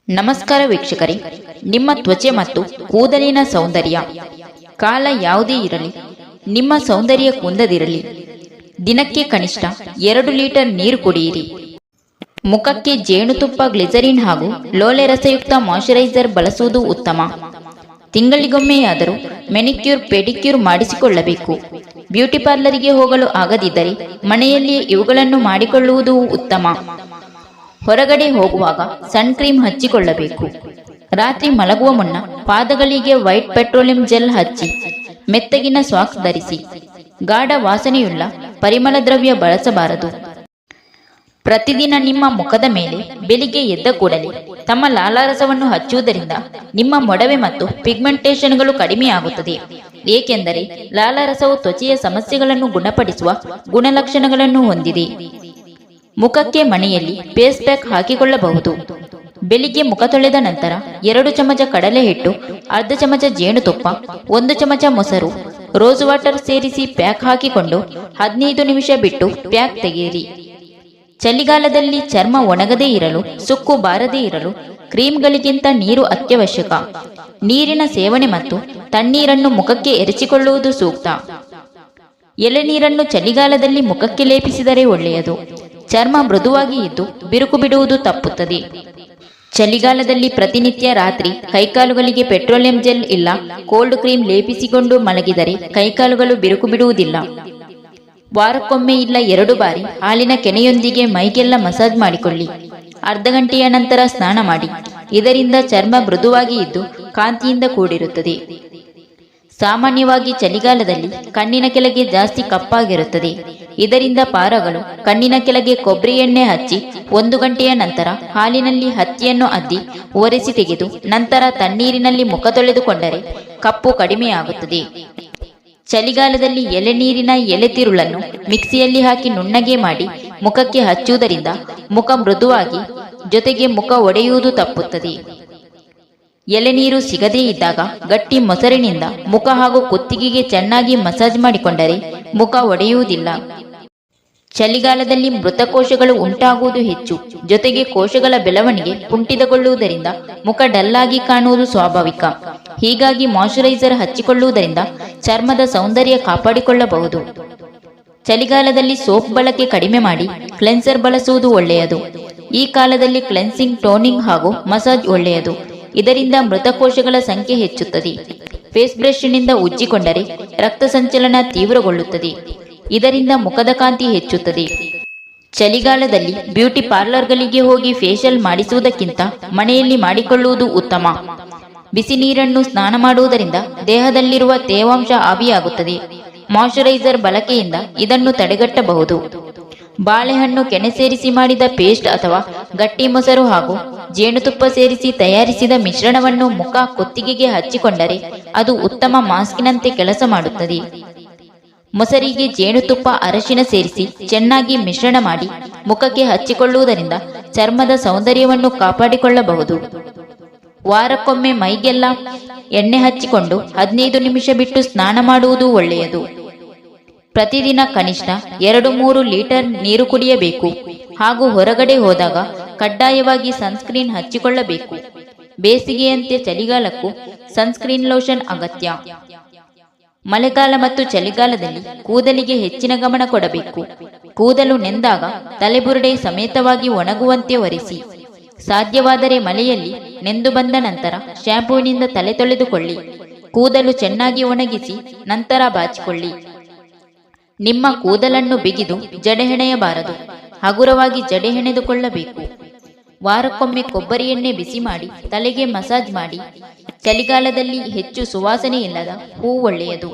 ನಮಸ್ಕಾರ ವೀಕ್ಷಕರೇ, ನಿಮ್ಮ ತ್ವಚೆ ಮತ್ತು ಕೂದಲಿನ ಸೌಂದರ್ಯ ಕಾಲ ಯಾವುದೇ ಇರಲಿ, ನಿಮ್ಮ ಸೌಂದರ್ಯ ಕುಂದದಿರಲಿ, ದಿನಕ್ಕೆ ಕನಿಷ್ಠ 2 ಲೀಟರ್ ನೀರು ಕುಡಿಯಿರಿ. ಮುಖಕ್ಕೆ ಜೇನುತುಪ್ಪ, ಗ್ಲಿಸರಿನ್ ಹಾಗೂ ಲೋಳೆ ರಸಯುಕ್ತ ಮಾಯಿಶ್ಚರೈಸರ್ ಬಳಸುವುದು ಉತ್ತಮ. ತಿಂಗಳಿಗೊಮ್ಮೆಯಾದರೂ ಮೆನಿಕ್ಯೂರ್, ಪೆಡಿಕ್ಯೂರ್ ಮಾಡಿಸಿಕೊಳ್ಳಬೇಕು. ಬ್ಯೂಟಿ ಪಾರ್ಲರಿಗೆ ಹೋಗಲು ಆಗದಿದ್ದರೆ ಮನೆಯಲ್ಲಿಯೇ ಇವುಗಳನ್ನು ಮಾಡಿಕೊಳ್ಳುವುದು ಉತ್ತಮ. ಹೊರಗಡೆ ಹೋಗುವಾಗ ಸನ್ ಕ್ರೀಮ್ ಹಚ್ಚಿಕೊಳ್ಳಬೇಕು. ರಾತ್ರಿ ಮಲಗುವ ಮುನ್ನ ಪಾದಗಳಿಗೆ ವೈಟ್ ಪೆಟ್ರೋಲಿಯಂ ಜೆಲ್ ಹಚ್ಚಿ ಮೆತ್ತಗಿನ ಸಾಕ್ಸ್ ಧರಿಸಿ. ಗಾಢ ವಾಸನೆಯುಳ್ಳ ಪರಿಮಳ ದ್ರವ್ಯ ಬಳಸಬಾರದು. ಪ್ರತಿದಿನ ನಿಮ್ಮ ಮುಖದ ಮೇಲೆ ಬೆಳಿಗ್ಗೆ ಎದ್ದ ಕೂಡಲೇ ತಮ್ಮ ಲಾಲಾರಸವನ್ನು ಹಚ್ಚುವುದರಿಂದ ನಿಮ್ಮ ಮೊಡವೆ ಮತ್ತು ಪಿಗ್ಮೆಂಟೇಷನ್ಗಳು ಕಡಿಮೆಯಾಗುತ್ತದೆ. ಏಕೆಂದರೆ ಲಾಲಾರಸವು ತ್ವಚೆಯ ಸಮಸ್ಯೆಗಳನ್ನು ಗುಣಪಡಿಸುವ ಗುಣಲಕ್ಷಣಗಳನ್ನು ಹೊಂದಿದೆ. ಮುಖಕ್ಕೆ ಮಣೆಯಲ್ಲಿ ಫೇಸ್ ಪ್ಯಾಕ್ ಹಾಕಿಕೊಳ್ಳಬಹುದು. ಬೆಳಿಗ್ಗೆ ಮುಖ ತೊಳೆದ ನಂತರ 2 ಚಮಚ ಕಡಲೆ ಹಿಟ್ಟು, ಅರ್ಧ ಚಮಚ ಜೇನುತುಪ್ಪ, 1 ಚಮಚ ಮೊಸರು, ರೋಸ್ ವಾಟರ್ ಸೇರಿಸಿ ಪ್ಯಾಕ್ ಹಾಕಿಕೊಂಡು 15 ನಿಮಿಷ ಬಿಟ್ಟು ಪ್ಯಾಕ್ ತೆಗೆಯಿರಿ. ಚಳಿಗಾಲದಲ್ಲಿ ಚರ್ಮ ಒಣಗದೇ ಇರಲು, ಸುಕ್ಕು ಬಾರದೇ ಇರಲು ಕ್ರೀಮ್ಗಳಿಗಿಂತ ನೀರು ಅತ್ಯವಶ್ಯಕ. ನೀರಿನ ಸೇವನೆ ಮತ್ತು ತಣ್ಣೀರನ್ನು ಮುಖಕ್ಕೆ ಎರಚಿಕೊಳ್ಳುವುದು ಸೂಕ್ತ. ಎಳೆನೀರನ್ನು ಚಳಿಗಾಲದಲ್ಲಿ ಮುಖಕ್ಕೆ ಲೇಪಿಸಿದರೆ ಒಳ್ಳೆಯದು. ಚರ್ಮ ಮೃದುವಾಗಿ ಇದ್ದು ಬಿರುಕು ಬಿಡುವುದು ತಪ್ಪುತ್ತದೆ. ಚಳಿಗಾಲದಲ್ಲಿ ಪ್ರತಿನಿತ್ಯ ರಾತ್ರಿ ಕೈಕಾಲುಗಳಿಗೆ ಪೆಟ್ರೋಲಿಯಂ ಜೆಲ್ ಇಲ್ಲ ಕೋಲ್ಡ್ ಕ್ರೀಮ್ ಲೇಪಿಸಿಕೊಂಡು ಮಲಗಿದರೆ ಕೈಕಾಲುಗಳು ಬಿರುಕು ಬಿಡುವುದಿಲ್ಲ. ವಾರಕ್ಕೊಮ್ಮೆ ಇಲ್ಲ 2 ಬಾರಿ ಹಾಲಿನ ಕೆನೆಯೊಂದಿಗೆ ಮೈಗೆಲ್ಲ ಮಸಾಜ್ ಮಾಡಿಕೊಳ್ಳಿ. ಅರ್ಧ ಗಂಟೆಯ ನಂತರ ಸ್ನಾನ ಮಾಡಿ. ಇದರಿಂದ ಚರ್ಮ ಮೃದುವಾಗಿ ಇದ್ದು ಕಾಂತಿಯಿಂದ ಕೂಡಿರುತ್ತದೆ. ಸಾಮಾನ್ಯವಾಗಿ ಚಳಿಗಾಲದಲ್ಲಿ ಕಣ್ಣಿನ ಕೆಳಗೆ ಜಾಸ್ತಿ ಕಪ್ಪಾಗಿರುತ್ತದೆ. ಇದರಿಂದ ಪಾರಗಳು ಕಣ್ಣಿನ ಕೆಳಗೆ ಕೊಬ್ಬರಿ ಎಣ್ಣೆ ಹಚ್ಚಿ 1 ಗಂಟೆಯ ನಂತರ ಹಾಲಿನಲ್ಲಿ ಹತ್ತಿಯನ್ನು ಅದ್ದಿ ಒರೆಸಿ ತೆಗೆದು ನಂತರ ತಣ್ಣೀರಿನಲ್ಲಿ ಮುಖ ತೊಳೆದುಕೊಂಡರೆ ಕಪ್ಪು ಕಡಿಮೆಯಾಗುತ್ತದೆ. ಚಳಿಗಾಲದಲ್ಲಿ ಎಳೆನೀರಿನ ಎಲೆತಿರುಳನ್ನು ಮಿಕ್ಸಿಯಲ್ಲಿ ಹಾಕಿ ನುಣ್ಣಗೆ ಮಾಡಿ ಮುಖಕ್ಕೆ ಹಚ್ಚುವುದರಿಂದ ಮುಖ ಮೃದುವಾಗಿ, ಜೊತೆಗೆ ಮುಖ ಒಡೆಯುವುದು ತಪ್ಪುತ್ತದೆ. ಎಳೆನೀರು ಸಿಗದೇ ಇದ್ದಾಗ ಗಟ್ಟಿ ಮೊಸರಿನಿಂದ ಮುಖ ಹಾಗೂ ಕುತ್ತಿಗೆಗೆ ಚೆನ್ನಾಗಿ ಮಸಾಜ್ ಮಾಡಿಕೊಂಡರೆ ಮುಖ ಒಡೆಯುವುದಿಲ್ಲ. ಚಳಿಗಾಲದಲ್ಲಿ ಮೃತ ಕೋಶಗಳು ಉಂಟಾಗುವುದು ಹೆಚ್ಚು. ಜೊತೆಗೆ ಕೋಶಗಳ ಬೆಳವಣಿಗೆ ಕುಂಠಿತಗೊಳ್ಳುವುದರಿಂದ ಮುಖ ಡಲ್ಲಾಗಿ ಕಾಣುವುದು ಸ್ವಾಭಾವಿಕ. ಹೀಗಾಗಿ ಮಾಯಿಶ್ಚರೈಸರ್ ಹಚ್ಚಿಕೊಳ್ಳುವುದರಿಂದ ಚರ್ಮದ ಸೌಂದರ್ಯ ಕಾಪಾಡಿಕೊಳ್ಳಬಹುದು. ಚಳಿಗಾಲದಲ್ಲಿ ಸೋಪ್ ಬಳಕೆ ಕಡಿಮೆ ಮಾಡಿ ಕ್ಲೆನ್ಸರ್ ಬಳಸುವುದು ಒಳ್ಳೆಯದು. ಈ ಕಾಲದಲ್ಲಿ ಕ್ಲೆನ್ಸಿಂಗ್, ಟೋನಿಂಗ್ ಹಾಗೂ ಮಸಾಜ್ ಒಳ್ಳೆಯದು. ಇದರಿಂದ ಮೃತ ಕೋಶಗಳ ಸಂಖ್ಯೆ ಹೆಚ್ಚುತ್ತದೆ. ಫೇಸ್ ಬ್ರಷ್ನಿಂದ ಉಜ್ಜಿಕೊಂಡರೆ ರಕ್ತ ಸಂಚಲನ ತೀವ್ರಗೊಳ್ಳುತ್ತದೆ. ಇದರಿಂದ ಮುಖದ ಕಾಂತಿ ಹೆಚ್ಚುತ್ತದೆ. ಚಳಿಗಾಲದಲ್ಲಿ ಬ್ಯೂಟಿ ಪಾರ್ಲರ್ಗಳಿಗೆ ಹೋಗಿ ಫೇಶಿಯಲ್ ಮಾಡಿಸುವುದಕ್ಕಿಂತ ಮನೆಯಲ್ಲಿ ಮಾಡಿಕೊಳ್ಳುವುದು ಉತ್ತಮ. ಬಿಸಿ ನೀರನ್ನು ಸ್ನಾನ ಮಾಡುವುದರಿಂದ ದೇಹದಲ್ಲಿರುವ ತೇವಾಂಶ ಆವಿಯಾಗುತ್ತದೆ. ಮಾಯಿಶ್ಚರೈಸರ್ ಬಳಕೆಯಿಂದ ಇದನ್ನು ತಡೆಗಟ್ಟಬಹುದು. ಬಾಳೆಹಣ್ಣು ಕೆನೆ ಸೇರಿಸಿ ಮಾಡಿದ ಪೇಸ್ಟ್ ಅಥವಾ ಗಟ್ಟಿ ಮೊಸರು ಹಾಗೂ ಜೇನುತುಪ್ಪ ಸೇರಿಸಿ ತಯಾರಿಸಿದ ಮಿಶ್ರಣವನ್ನು ಮುಖ, ಕುತ್ತಿಗೆಗೆ ಹಚ್ಚಿಕೊಂಡರೆ ಅದು ಉತ್ತಮ ಮಾಸ್ಕಿನಂತೆ ಕೆಲಸ ಮಾಡುತ್ತದೆ. ಮೊಸರಿಗೆ ಜೇನುತುಪ್ಪ, ಅರಶಿನ ಸೇರಿಸಿ ಚೆನ್ನಾಗಿ ಮಿಶ್ರಣ ಮಾಡಿ ಮುಖಕ್ಕೆ ಹಚ್ಚಿಕೊಳ್ಳುವುದರಿಂದ ಚರ್ಮದ ಸೌಂದರ್ಯವನ್ನು ಕಾಪಾಡಿಕೊಳ್ಳಬಹುದು. ವಾರಕ್ಕೊಮ್ಮೆ ಮೈಗೆಲ್ಲ ಎಣ್ಣೆ ಹಚ್ಚಿಕೊಂಡು 15 ನಿಮಿಷ ಬಿಟ್ಟು ಸ್ನಾನ ಮಾಡುವುದು ಒಳ್ಳೆಯದು. ಪ್ರತಿದಿನ ಕನಿಷ್ಠ 2-3 ಲೀಟರ್ ನೀರು ಕುಡಿಯಬೇಕು. ಹಾಗೂ ಹೊರಗಡೆ ಹೋದಾಗ ಕಡ್ಡಾಯವಾಗಿ ಸನ್ಸ್ಕ್ರೀನ್ ಹಚ್ಚಿಕೊಳ್ಳಬೇಕು. ಬೇಸಿಗೆಯಂತೆ ಚಳಿಗಾಲಕ್ಕೂ ಸನ್ಸ್ಕ್ರೀನ್ ಲೋಷನ್ ಅಗತ್ಯ. ಮಳೆಗಾಲ ಮತ್ತು ಚಳಿಗಾಲದಲ್ಲಿ ಕೂದಲಿಗೆ ಹೆಚ್ಚಿನ ಗಮನ ಕೊಡಬೇಕು. ಕೂದಲು ನೆಂದಾಗ ತಲೆಬುರುಡೆ ಸಮೇತವಾಗಿ ಒಣಗುವಂತೆ ಒರೆಸಿ. ಸಾಧ್ಯವಾದರೆ ಮಳೆಯಲ್ಲಿ ನೆಂದು ಬಂದ ನಂತರ ಶ್ಯಾಂಪೂವಿನಿಂದ ತಲೆ ತೊಳೆದುಕೊಳ್ಳಿ. ಕೂದಲು ಚೆನ್ನಾಗಿ ಒಣಗಿಸಿ ನಂತರ ಬಾಚಿಕೊಳ್ಳಿ. ನಿಮ್ಮ ಕೂದಲನ್ನು ಬಿಗಿದು ಜಡೆ ಹೆಣೆಯಬಾರದು. ಹಗುರವಾಗಿ ಜಡೆ ಹೆಣೆದುಕೊಳ್ಳಬೇಕು. ವಾರಕ್ಕೊಮ್ಮೆ ಕೊಬ್ಬರಿ ಎಣ್ಣೆ ಬಿಸಿ ಮಾಡಿ ತಲೆಗೆ ಮಸಾಜ್ ಮಾಡಿ. ಚಳಿಗಾಲದಲ್ಲಿ ಹೆಚ್ಚು ಸುವಾಸನೆ ಇಲ್ಲದ ಹೂ ಒಳ್ಳೆಯದು.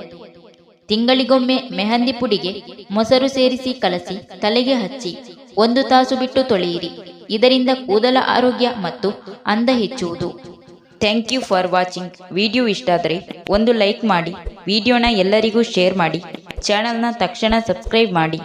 ತಿಂಗಳಿಗೊಮ್ಮೆ ಮೆಹಂದಿ ಪುಡಿಗೆ ಮೊಸರು ಸೇರಿಸಿ ಕಲಸಿ ತಲೆಗೆ ಹಚ್ಚಿ 1 ತಾಸು ಬಿಟ್ಟು ತೊಳೆಯಿರಿ. ಇದರಿಂದ ಕೂದಲ ಆರೋಗ್ಯ ಮತ್ತು ಅಂದ ಹೆಚ್ಚುವುದು. Thank you for watching. Video ಇಷ್ಟ ಆದರೆ ಒಂದು ಲೈಕ್ ಮಾಡಿ, ವಿಡಿಯೋನ ಎಲ್ಲರಿಗೂ ಶೇರ್ ಮಾಡಿ, ಚಾನಲ್ನ ತಕ್ಷಣ ಸಬ್ಸ್ಕ್ರೈಬ್ ಮಾಡಿ.